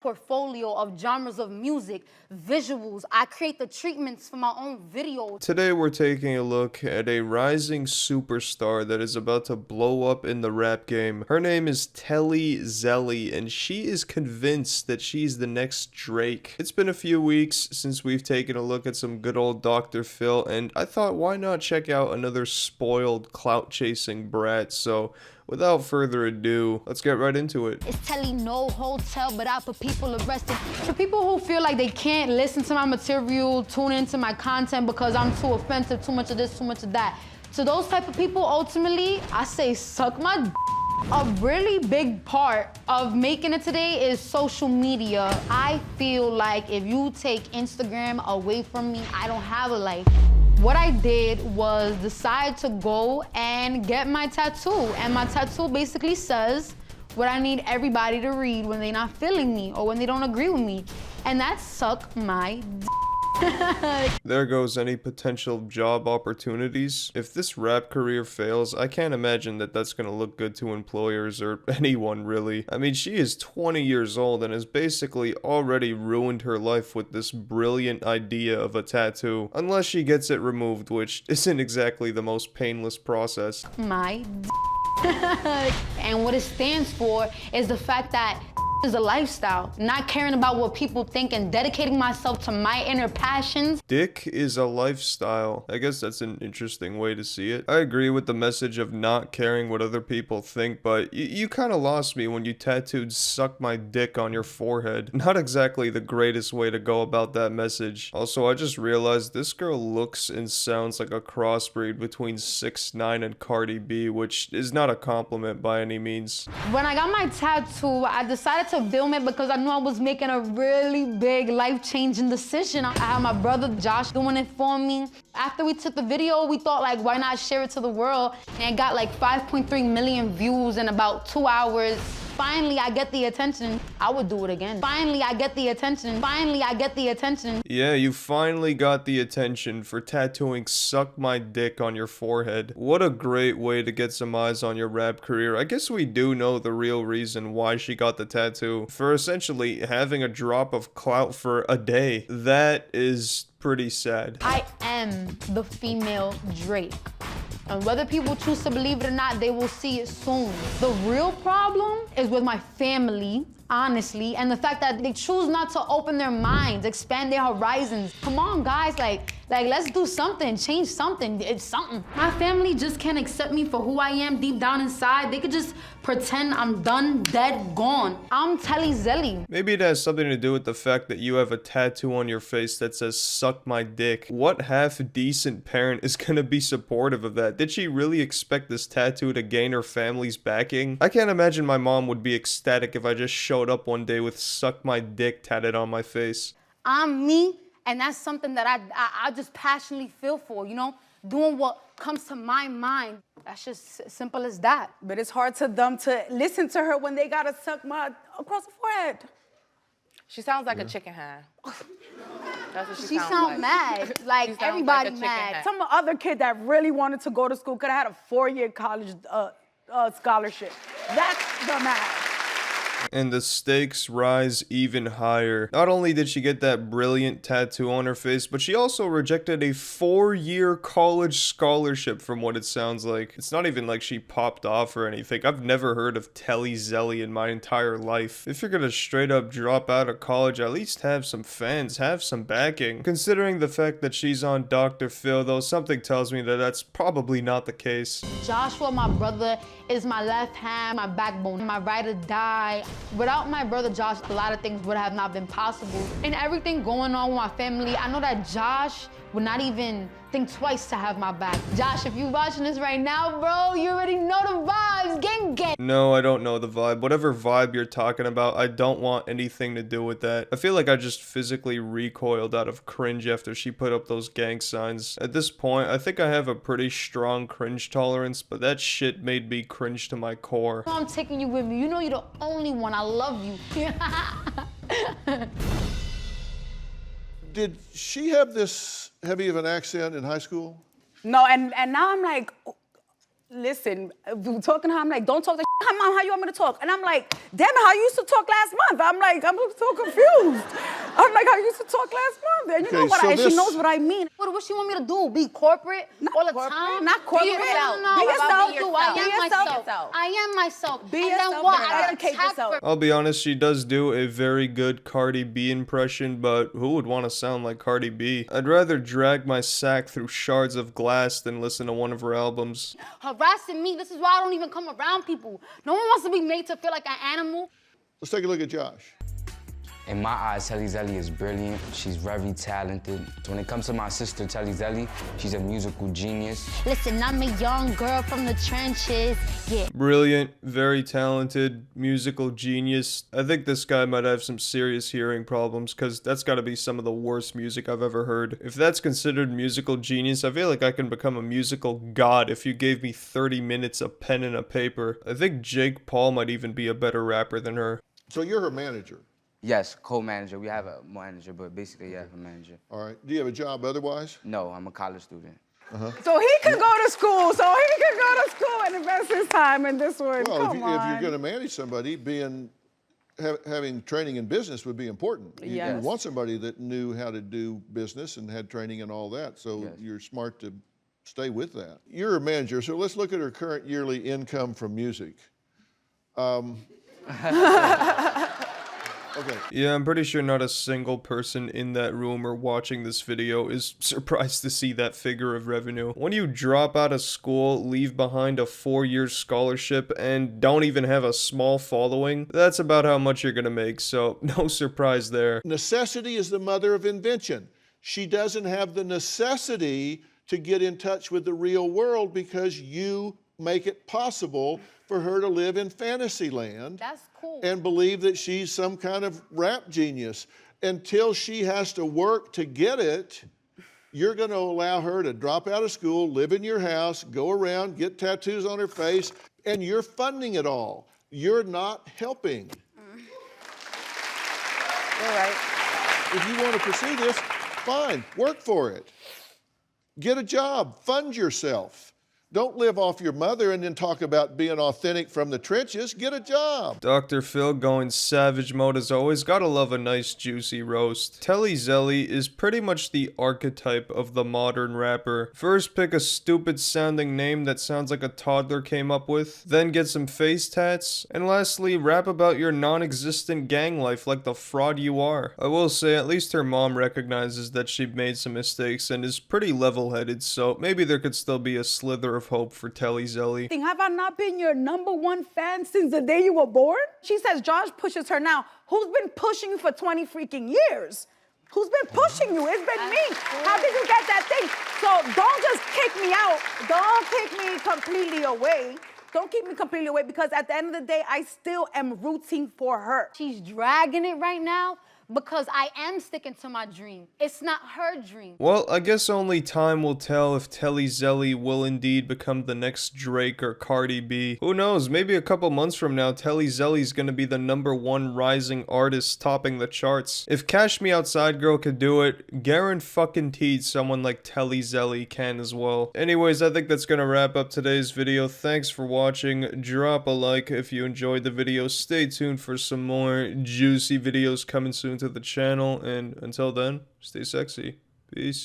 portfolio of genres of music, visuals. I create the treatments for my own videos. Today we're taking a look at a rising superstar that is about to blow up in the rap game. Her name is Telly Zelly, and she is convinced that she's the next Drake. It's been a few weeks since we've taken a look at some good old Dr. Phil, and I thought, why not check out another spoiled, clout-chasing brat? So without further ado, let's get right into it. It's telly no hotel, but I put people arrested. For people who feel like they can't listen to my material, tune into my content because I'm too offensive, too much of this, too much of that. To those type of people, ultimately, I say suck my d. A really big part of making it today is social media. I feel like if you take Instagram away from me, I don't have a life. What I did was decide to go and get my tattoo. And my tattoo basically says what I need everybody to read when they're not feeling me or when they don't agree with me. And that's suck my d. There goes any potential job opportunities. If this rap career fails, I can't imagine that that's gonna look good to employers or anyone really. I mean, she is 20 years old and has basically already ruined her life with this brilliant idea of a tattoo. Unless she gets it removed, which isn't exactly the most painless process. My d. And what it stands for is the fact that is a lifestyle, not caring about what people think and dedicating myself to my inner passions. Dick is a lifestyle. I guess that's an interesting way to see it. I agree with the message of not caring what other people think, but you kind of lost me when you tattooed "suck my dick" on your forehead. Not exactly the greatest way to go about that message. Also, I just realized this girl looks and sounds like a crossbreed between 6ix9ine and Cardi B, which is not a compliment by any means. When I got my tattoo, I decided to film it because I knew I was making a really big life-changing decision. I had my brother Josh doing it for me. After we took the video, we thought, like, why not share it to the world? And it got like 5.3 million views in about 2 hours. Finally, I get the attention. I would do it again. Finally, I get the attention. Finally, I get the attention. Yeah, you finally got the attention for tattooing "suck my dick" on your forehead. What a great way to get some eyes on your rap career. I guess we do know the real reason why she got the tattoo. For essentially having a drop of clout for a day. That is pretty sad. I am the female Drake. And whether people choose to believe it or not, they will see it soon. The real problem is with my family, honestly, and the fact that they choose not to open their minds, expand their horizons. Come on, guys, like let's do something, change something. It's something. My family just can't accept me for who I am deep down inside. They could just pretend I'm done, dead, gone. I'm Telly Zelly. Maybe it has something to do with the fact that you have a tattoo on your face that says "suck my dick." What half-decent parent is gonna be supportive of that? Did she really expect this tattoo to gain her family's backing? I can't imagine my mom would be ecstatic if I just showed up one day with "suck my dick" tatted on my face. I'm me, and that's something that I just passionately feel for, you know? Doing what comes to my mind. That's just as simple as that. But it's hard to them to listen to her when they gotta suck mud across the forehead. She sounds like a chicken hand. That's what She sounds sound like. mad, like sounds everybody like a chicken mad. head. Some other kid that really wanted to go to school could have had a 4-year college scholarship. That's the math. And the stakes rise even higher. Not only did she get that brilliant tattoo on her face, but she also rejected a 4-year college scholarship from what it sounds like. It's not even like she popped off or anything. I've never heard of Telly Zelly in my entire life. If you're gonna straight up drop out of college, at least have some fans, have some backing. Considering the fact that she's on Dr. Phil, though, something tells me that that's probably not the case. Joshua, my brother, is my left hand, my backbone, my ride or die. Without my brother Josh, a lot of things would have not been possible. And everything going on with my family, I know that Josh would not even think twice to have my back. Josh, if you're watching this right now, bro, you already know the vibes, gang gang. No, I don't know the vibe. Whatever vibe you're talking about, I don't want anything to do with that. I feel like I just physically recoiled out of cringe after she put up those gang signs. At this point, I think I have a pretty strong cringe tolerance, but that shit made me cringe to my core. I'm taking you with me. You know you're the only one. I love you. Did she have this heavy of an accent in high school? No, and now I'm like, Listen, we talking to her, I'm like, don't talk that shit. Hi, Mom, how you want me to talk? And I'm like, damn it, how you used to talk last month? I'm like, I'm so confused. I'm like, how you used to talk last month? And you know what, and she knows what I mean. What she want me to do? Be corporate all the time? Not corporate. Be yourself. No, Be yourself. I am myself. Be and yourself. then what? I Educate attack yourself. for I'll be honest, she does do a very good Cardi B impression, but who would want to sound like Cardi B? I'd rather drag my sack through shards of glass than listen to one of her albums. harassing me. This is why I don't even come around people. No one wants to be made to feel like an animal. Let's take a look at Josh. In my eyes, Telly Zelly is brilliant. She's very talented. When it comes to my sister, Telly Zelly, she's a musical genius. Listen, I'm a young girl from the trenches. Yeah. Brilliant, very talented, musical genius. I think this guy might have some serious hearing problems, because that's gotta be some of the worst music I've ever heard. If that's considered musical genius, I feel like I can become a musical god if you gave me 30 minutes, a pen and a paper. I think Jake Paul might even be a better rapper than her. So you're her manager. Yes, co-manager. We have a manager, but basically, yeah, a manager. All right. Do you have a job otherwise? No, I'm a college student. So he could go to school. And invest his time in this one. Well, Come if on. you're going to manage somebody, having training in business would be important. You Yes. want somebody that knew how to do business and had training and all that. So Yes. you're smart to stay with that. You're a manager, so let's look at her current yearly income from music. Okay. Yeah, I'm pretty sure not a single person in that room or watching this video is surprised to see that figure of revenue. When you drop out of school, leave behind a 4-year scholarship, and don't even have a small following, that's about how much you're gonna make, so no surprise there. Necessity is the mother of invention. She doesn't have the necessity to get in touch with the real world because you make it possible for her to live in fantasy land. That's cool. And believe that she's some kind of rap genius. Until she has to work to get it, you're going to allow her to drop out of school, live in your house, go around, get tattoos on her face, and you're funding it all. You're not helping. All right. If you want to pursue this, fine, work for it. Get a job, fund yourself. Don't live off your mother and then talk about being authentic from the trenches. Get a job. Dr. Phil going savage mode as always. Gotta love a nice juicy roast. Telly Zelly is pretty much the archetype of the modern rapper. First pick a stupid sounding name that sounds like a toddler came up with, then get some face tats, and lastly rap about your non-existent gang life like the fraud you are. I will say at least her mom recognizes that she made some mistakes and is pretty level-headed, so maybe there could still be a slither of hope for Telly Zelly. Have I not been your #1 fan since the day you were born? She says Josh pushes her now. Who's been pushing you for 20 freaking years? Who's been pushing you? It's been me. How did you get that thing? So don't just kick me out. Don't kick me completely away. Don't keep me completely away because at the end of the day, I still am rooting for her. She's dragging it right now because I am sticking to my dream. It's not her dream. Well, I guess only time will tell if Telly Zelly will indeed become the next Drake or Cardi B. Who knows, maybe a couple months from now, Telly Zelly's gonna be the #1 rising artist topping the charts. If Cash Me Outside Girl could do it, guaranteed someone like Telly Zelly can as well. Anyways, I think that's gonna wrap up today's video. Thanks for watching. Drop a like if you enjoyed the video. Stay tuned for some more juicy videos coming soon to the channel, and until then, stay sexy. Peace.